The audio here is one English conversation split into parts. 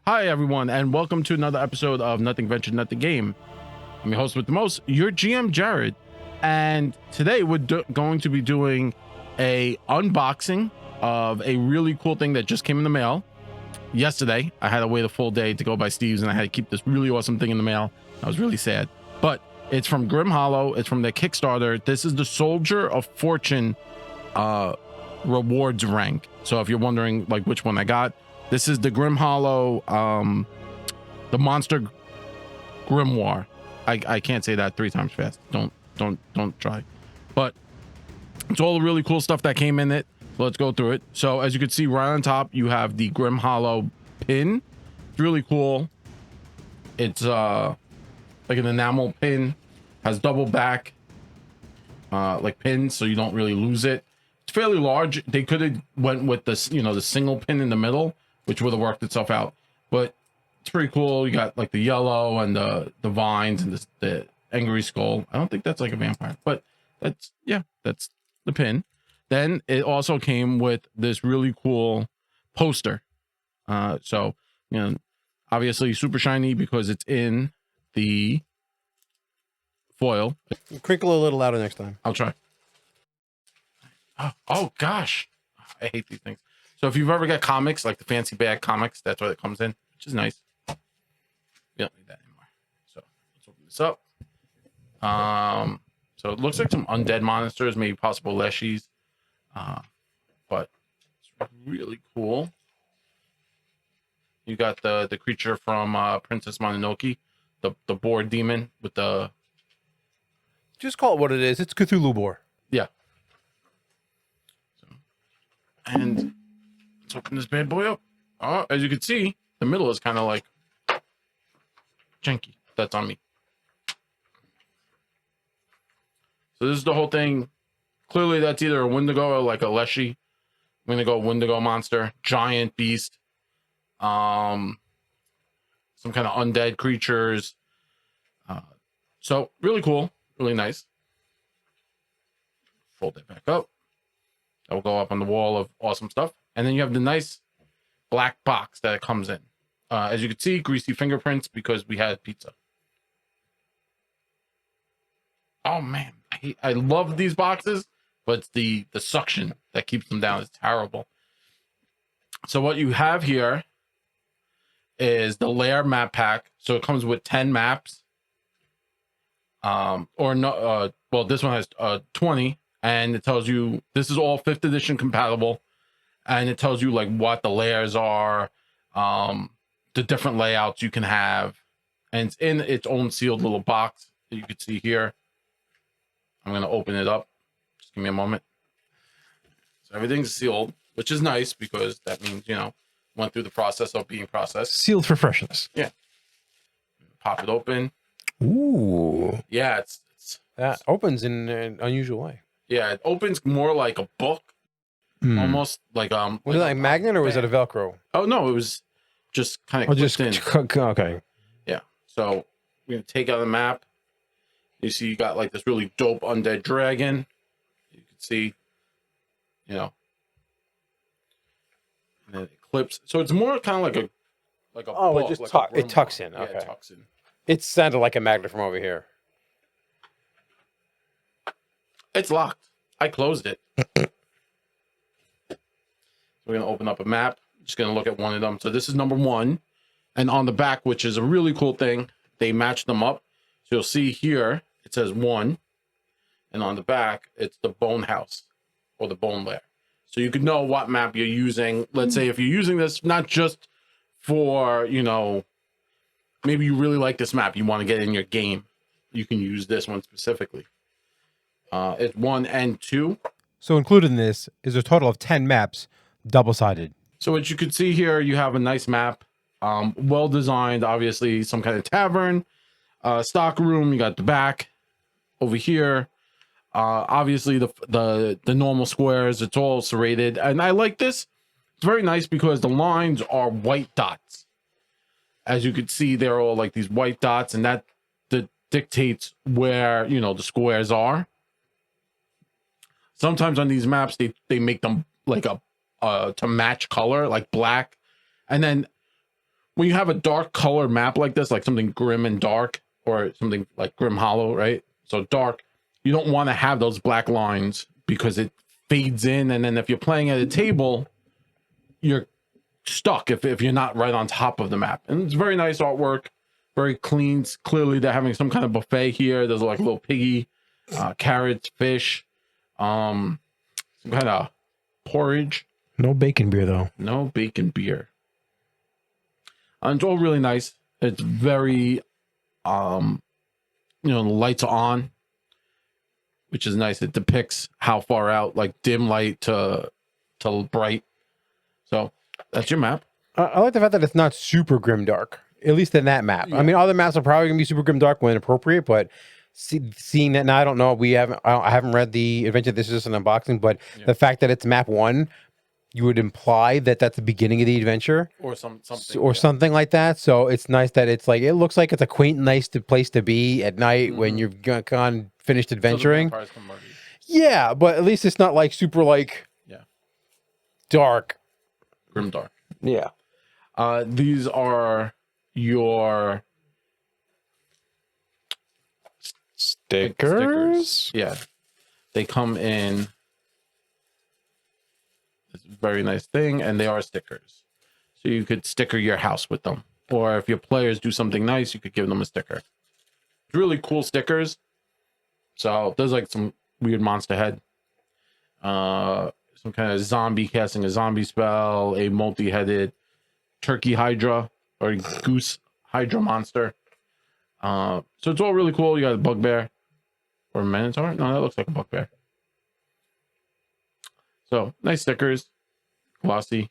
Hi, everyone, and welcome to another episode of Nothing Ventured, Nothing Game. I'm your host with the most, your GM, Jared. And today we're going to be doing a unboxing of a really cool thing that just came in the mail. Yesterday, I had to wait a full day to go by Steve's, and I had to keep this really awesome thing in the mail. I was really sad. But it's from Grim Hollow. It's from their Kickstarter. This is the Soldier of Fortune rewards rank. So if you're wondering like which one I got, this is the Grim Hollow, the Monster Grimoire. I can't say that 3 times fast. Don't try. But it's all the really cool stuff that came in it. So let's go through it. So as you can see right on top, you have the Grim Hollow pin. It's really cool. It's like an enamel pin. Has double back like pins, so you don't really lose it. It's fairly large. They could have went with this, the single pin in the middle, which would have worked itself out, but it's pretty cool. You got like the yellow and the vines and the angry skull. I don't think that's like a vampire, but that's the pin. Then it also came with this really cool poster. So obviously super shiny because it's in the foil. Crinkle a little louder next time. I'll try. Oh gosh, I hate these things. So if you've ever got comics, like the fancy bag comics, that's what it comes in, which is nice. You don't need that anymore. So let's open this up. So it looks like some undead monsters, maybe possible leshies. But it's really cool. You got the creature from Princess Mononoke, the boar demon with the... Just call it what it is. It's Cthulhu boar. Yeah. So, and let's open this bad boy up. Oh, as you can see, the middle is kind of like janky. That's on me. So this is the whole thing. Clearly, that's either a Wendigo or like a Leshy. I'm gonna go Wendigo monster, giant beast, some kind of undead creatures. So really cool, really nice. Fold it back up. That will go up on the wall of awesome stuff. And then you have the nice black box that it comes in. As you can see, greasy fingerprints because we had pizza. Oh man, I love these boxes, but it's the suction that keeps them down. It's terrible. So what you have here is the layer map pack. So it comes with 10 maps. Or no, well, this one has 20. And it tells you this is all 5th edition compatible, and it tells you like what the layers are, the different layouts you can have, and it's in its own sealed little box that you can see here. I'm gonna open it up. Just give me a moment. So everything's sealed, which is nice because that means went through the process of being processed. Sealed for freshness. Yeah. Pop it open. Ooh. Yeah, it's That opens in an unusual way. Yeah, it opens more like a book, almost like Was it like magnet or was it a Velcro? Oh no, it was just kind of just in. Okay. Yeah. So we're gonna take out the map. You see, you got like this really dope undead dragon. You can see, and then it clips. So it's more kind of like a Oh, book, it just like it tucks in. Yeah, Okay. it tucks in. It sounded like a magnet from over here. It's locked. I closed it. So we're gonna open up a map. Just gonna look at one of them. So this is number 1, and on the back, which is a really cool thing, they match them up. So you'll see here it says 1, and on the back it's the bone house or the bone lair. So you can know what map you're using. Let's say if you're using this not just for maybe you really like this map, you want to get in your game, you can use this one specifically. It's 1 and 2. So included in this is a total of 10 maps, double-sided. So as you can see here, you have a nice map, well designed. Obviously, some kind of tavern, stock room. You got the back over here. Obviously, the normal squares. It's all serrated, and I like this. It's very nice because the lines are white dots. As you can see, they're all like these white dots, and that dictates where the squares are. Sometimes on these maps, they make them like a to match color, like black. And then when you have a dark color map like this, like something grim and dark, or something like Grim Hollow, right? So dark, you don't want to have those black lines because it fades in, and then if you're playing at a table, you're stuck if you're not right on top of the map. And it's very nice artwork, very clean. Clearly they're having some kind of buffet here. There's like a little piggy, carrots, fish, some kind of porridge. No bacon beer though. No bacon beer. And it's all really nice. It's very the lights are on, which is nice. It depicts how far out, like dim light to bright. So that's your map. I like the fact that it's not super grim dark, at least in that map. Yeah. I mean, other maps are probably gonna be super grim dark when appropriate, but seeing that now, I don't know. I haven't read the adventure. This is just an unboxing, but the fact that it's map 1, you would imply that that's the beginning of the adventure, or something, or something like that. So it's nice that it's like, it looks like it's a quaint, nice place to be at night when you've gone finished adventuring. So the vampires come murder you. Yeah, but at least it's not like super like dark, grim dark. Yeah. These are your stickers. Yeah, they come in this very nice thing, and they are stickers. So you could sticker your house with them, or if your players do something nice, you could give them a sticker. It's really cool stickers. So there's like some weird monster head, some kind of zombie casting a zombie spell, a multi-headed turkey hydra or goose hydra monster. So it's all really cool. You got a bugbear or a minotaur. No, that looks like a bugbear. So nice stickers, glossy.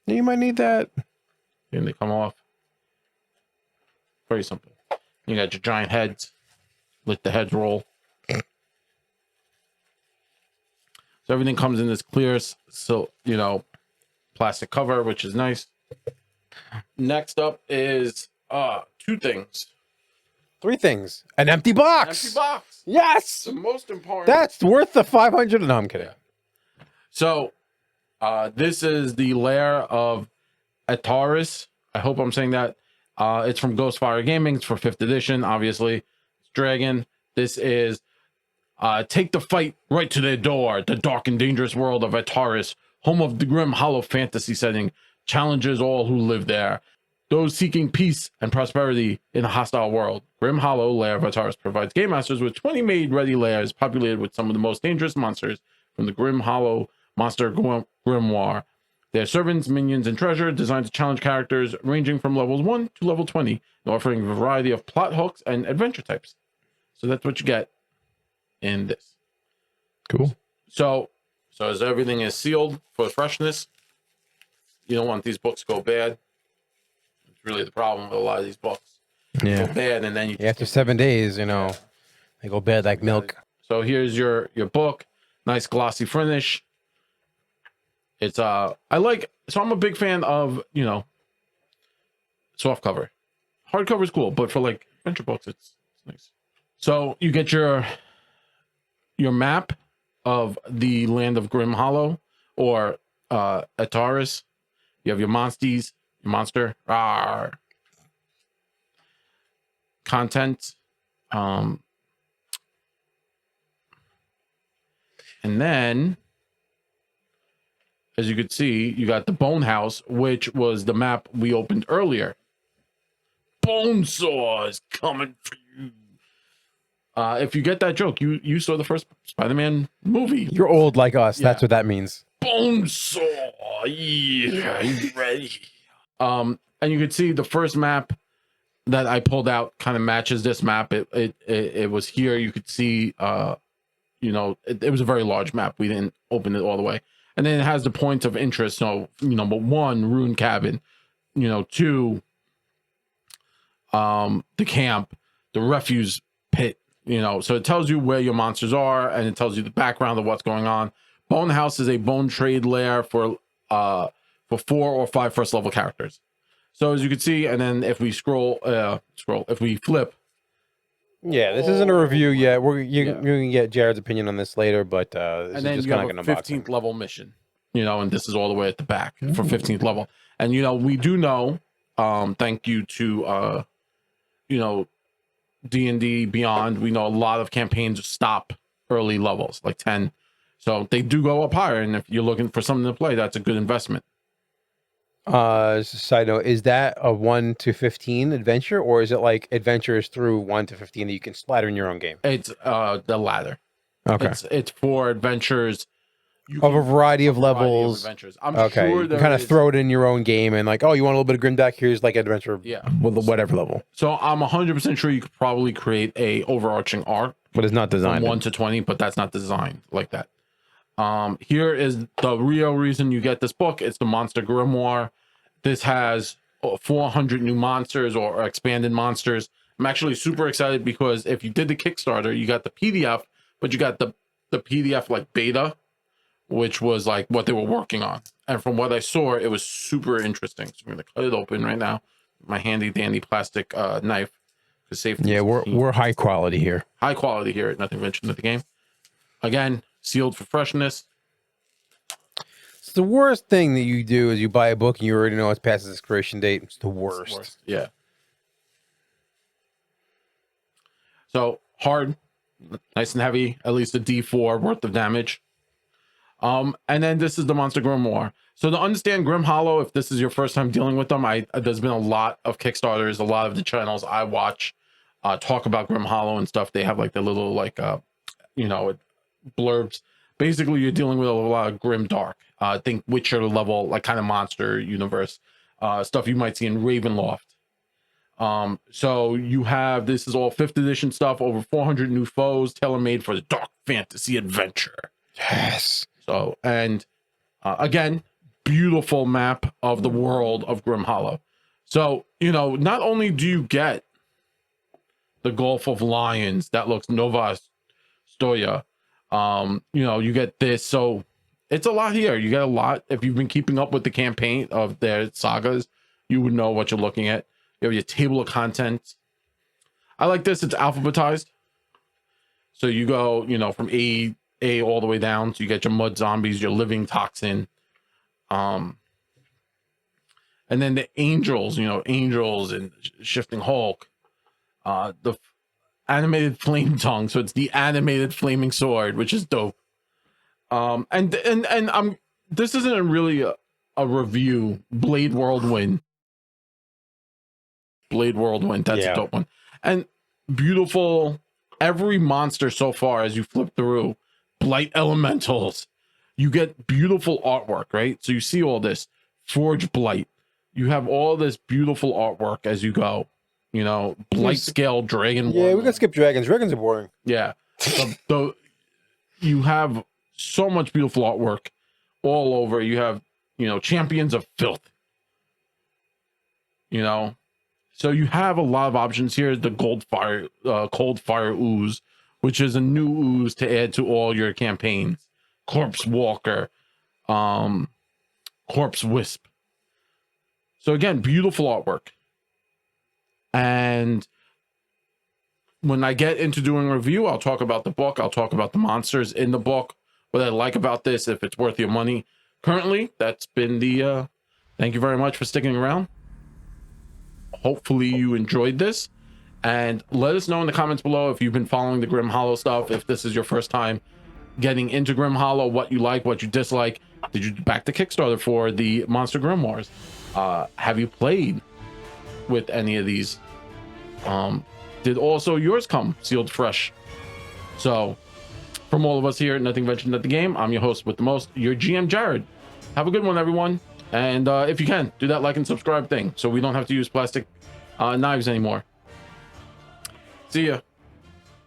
You might need that. And they come off. Very simple. You got your giant heads. Let the heads roll. So everything comes in this clear, so plastic cover, which is nice. Next up is 2 things. 3 things. An empty box. Empty box. Yes. The most important. That's worth the 500. No, I'm kidding. So this is the lair of Ataris. I hope I'm saying that. It's from Ghostfire Games. It's for 5th edition, obviously. It's Dragon. This is take the fight right to their door. The dark and dangerous world of Ataris, home of the Grim Hollow fantasy setting, challenges all who live there. Those seeking peace and prosperity in a hostile world. Grim Hollow, Lair of Ataris, provides game masters with 20 made-ready lairs populated with some of the most dangerous monsters from the Grim Hollow Monster Grimoire. They are servants, minions, and treasure designed to challenge characters ranging from levels 1 to level 20, and offering a variety of plot hooks and adventure types. So that's what you get in this. Cool. So as everything is sealed for freshness, you don't want these books to go bad. It's really the problem with a lot of these books. Yeah. Go bad, and then after 7 days, they go bad like milk. So here's your book. Nice glossy finish. It's I'm a big fan of soft cover. Hardcover is cool, but for like adventure books, it's nice. So you get your map of the land of Grim Hollow, or Ataris. You have your monsties, your monster, content, and then, as you could see, you got the Bone House, which was the map we opened earlier. Bonesaw is coming for you. If you get that joke, you saw the first Spider-Man movie. You're old like us. That's what that means. Bonesaw. Yeah, you ready? And you could see the first map that I pulled out kind of matches this map. It was here. You could see, it was a very large map. We didn't open it all the way. And then it has the points of interest. So, but 1, ruined cabin, 2, the camp, the refuse pit, so it tells you where your monsters are, and it tells you the background of what's going on. Bone House is a bone trade lair for 4 or 5 first level characters. So as you can see, and then if we if we flip. Yeah, this isn't a review yet. You're gonna get Jared's opinion on this later, but this and then is just you kind have of a an 15th unboxing. level mission, and this is all the way at the back for 15th level. And you know, we do know, thank you to you know, D&D Beyond, we know a lot of campaigns stop early levels, like 10. So they do go up higher, and if you're looking for something to play, that's a good investment. Side note, is that a 1 to 15 adventure, or is it like adventures through 1 to 15 that you can splatter in your own game? It's the latter. Okay. It's for adventures Of a variety of levels. Adventures. I'm Okay. sure You there kind of is- throw it in your own game and like, oh, you want a little bit of Grimdark? Here's like adventure. Yeah. With whatever level. So I'm 100% sure you could probably create a overarching arc, But it's not from designed. 1 to 20, but that's not designed like that. Here is the real reason you get this book. It's the Monster Grimoire. This has 400 new monsters or expanded monsters. I'm actually super excited because if you did the Kickstarter, you got the PDF, but you got the PDF like beta, which was like what they were working on. And from what I saw, it was super interesting. So I'm going to cut it open right now. My handy dandy plastic knife. Safety. Yeah, we're high quality here. High quality here at Nothing Ventured at the Game. Again, sealed for freshness. It's the worst thing that you do is you buy a book and you already know it's past its expiration date. It's the worst. Yeah. So hard, nice and heavy, at least a D4 worth of damage. And then this is the Monster Grimoire. So to understand Grim Hollow, if this is your first time dealing with them, there's been a lot of Kickstarters, a lot of the channels I watch talk about Grim Hollow and stuff. They have like the little like you know, blurbs. Basically, you're dealing with a lot of grim dark. Think Witcher level, like kind of monster universe stuff you might see in Ravenloft. So you have, this is all 5th edition stuff, over 400 new foes, tailor-made for the dark fantasy adventure. Yes. So, and again, beautiful map of the world of Grim Hollow. So, you know, not only do you get the Gulf of Lions that looks Nova Stoya, you know, you get this. So it's a lot here. You get a lot. If you've been keeping up with the campaign of their sagas, you would know what you're looking at. You have your table of contents. I like this. It's alphabetized. So you go, you know, from A all the way down. So you get your mud zombies, your living toxin. And then the angels, you know, angels and shifting Hulk. The animated flame tongue. So it's the animated flaming sword, which is dope. And I'm, this isn't really a review. Blade Whirlwind. That's a dope one. And beautiful, every monster so far as you flip through, blight elementals, you get beautiful artwork, right? So you see all this forge blight, you have all this beautiful artwork as you go, you know, blight scale dragon. Yeah, we can skip dragons. Dragons are boring. Yeah. So you have so much beautiful artwork all over. You have, you know, champions of filth, you know. So you have a lot of options here. The cold fire ooze, which is a new ooze to add to all your campaigns. Corpse Walker, Corpse Wisp. So again, beautiful artwork. And when I get into doing a review, I'll talk about the book. I'll talk about the monsters in the book, what I like about this, if it's worth your money. Currently, that's been the, thank you very much for sticking around. Hopefully you enjoyed this, and let us know in the comments below if you've been following the Grim Hollow stuff, if this is your first time getting into Grim Hollow, what you like, what you dislike. Did you back the Kickstarter for the Monster Grimoires? Have you played with any of these? Did also yours come sealed fresh? So from all of us here at Nothing Ventured at the Game, I'm your host with the most, your GM Jared. Have a good one, everyone. And if you can, do that like and subscribe thing so we don't have to use plastic knives anymore. See ya.